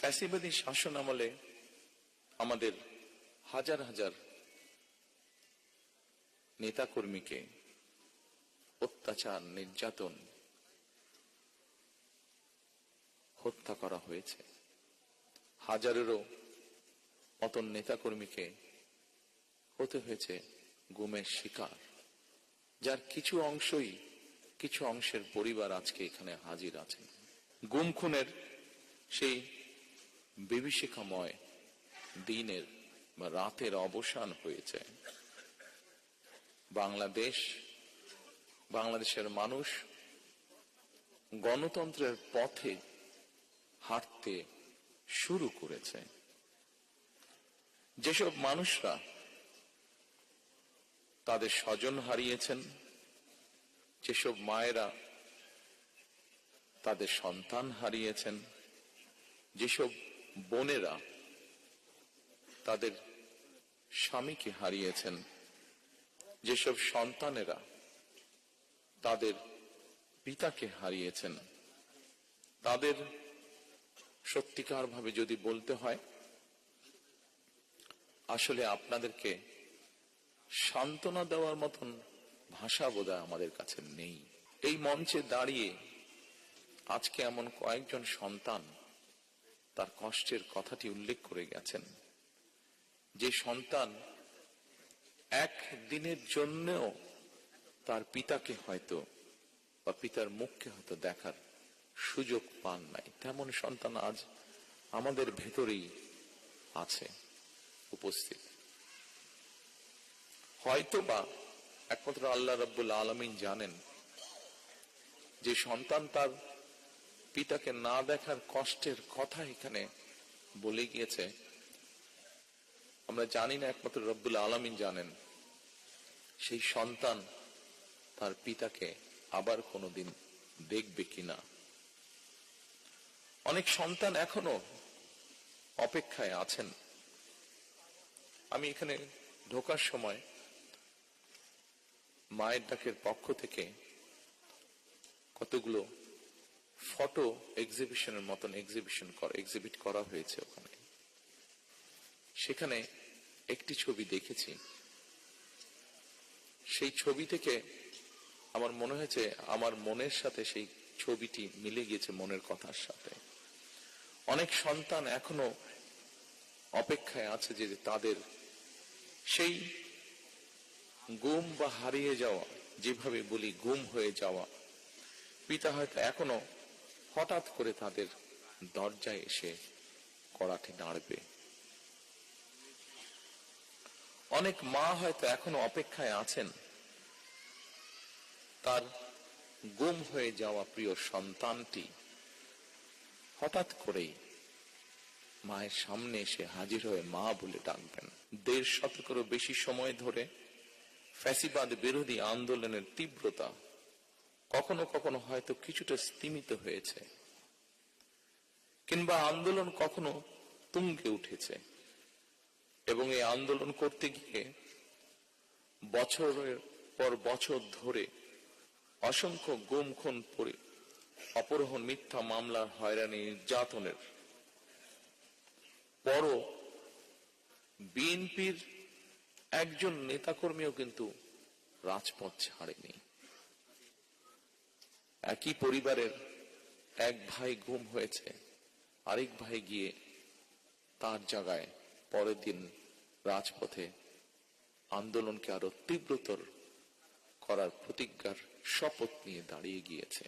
ফ্যাসিবাদী শাসন আমলে আমাদের হাজার হাজার নেতাকর্মীকে অত্যাচার, নির্যাতন, হত্যা করা হয়েছে। হাজারেরও মতন নেতাকর্মীকে হতে হয়েছে গুমের শিকার, যার কিছু অংশের পরিবার আজকে এখানে হাজির আছেন। গুম খুনের সেই বিভীষিকাময় দিনের বা রাতের অবসান হয়েছে। বাংলাদেশের মানুষ গণতন্ত্রের পথে হাঁটতে শুরু করেছে। যেসব মানুষরা তাদের স্বজন হারিয়েছেন, যেসব মায়েরা তাদের সন্তান হারিয়েছেন, যেসব বোনেরা তাদের স্বামীকে হারিয়েছেন, যেসব সন্তানেরা তাদের পিতাকে হারিয়েছেন, তাদের সত্যিকার ভাবে যদি বলতে হয়, আসলে আপনাদেরকে সান্ত্বনা দেওয়ার মতন ভাষা বোধহয় আমাদের কাছে নেই। এই মঞ্চে দাঁড়িয়ে আজকে এমন কয়েকজন সন্তান তার কষ্টের কথাটি উল্লেখ করে গেছেন, যে সন্তান একদিনের জন্যও তার পিতাকে হয়তো বা পিতার মুখকে হয়তো দেখার সুযোগ পান নাই। তেমন সন্তান আজ আমাদের ভেতরেই আছে উপস্থিত। হয়তো বা একমাত্র আল্লাহ রাব্বুল আলামিন জানেন যে সন্তান তার পিতাকে না দেখার কষ্টের কথা এখানে বলে গিয়েছে। আমরা জানি না, একমাত্র রব্বুল আলামিন জানেন সেই সন্তান তার পিতাকে আবার কোনোদিন দেখবে কিনা। অনেক সন্তান এখনো অপেক্ষায় আছেন। আমি এখানে ঢোকার সময় মায়ের ডাকের পক্ষ থেকে কতগুলো ফটো এক্সিবিশনের মতন এক্সিবিট করা হয়েছে ওখানে। সেখানে একটি ছবি দেখেছি। সেই ছবি থেকে আমার মনে হয়েছে, আমার মনের সাথে সেই ছবিটি মিলে গিয়েছে মনের কথার সাথে। অনেক সন্তান এখনো অপেক্ষায় আছে যে তাদের সেই গুম বা হারিয়ে যাওয়া, যেভাবে বলি গুম হয়ে যাওয়া পিতা হয়তো এখনো হঠাৎ করে তাদের দরজায় এসে কড়াটি নাড়বে। অনেক মা হয়তো এখনো অপেক্ষায় আছেন তার গুম হয়ে যাওয়া প্রিয় সন্তানটি হঠাৎ করেই মায়ের সামনে এসে হাজির হয়ে মা বলে ডাকবেন। ১.৫ শতকেরও বেশি সময় ধরে ফ্যাসিবাদ বিরোধী আন্দোলনের তীব্রতা কখনো কখনো হয়তো কিছুটা স্তিমিত হয়েছে, কিংবা আন্দোলন কখনো তুঙ্গে উঠেছে, এবং এই আন্দোলন করতে গিয়ে বছরের পর বছর ধরে অসংখ্য গুম খুন, অপহরণ, মিথ্যা মামলার হয়রানি, নির্যাতনের পরও বিএনপির একজন নেতাকর্মীও কিন্তু রাজপথ ছাড়েনি। একই পরিবারের এক ভাই গুম হয়েছে, আরেক ভাই গিয়ে তার জায়গায় পরের দিন রাজপথে আন্দোলনকে আরো তীব্রতর করার প্রতিজ্ঞার শপথ নিয়ে দাঁড়িয়ে গিয়েছে।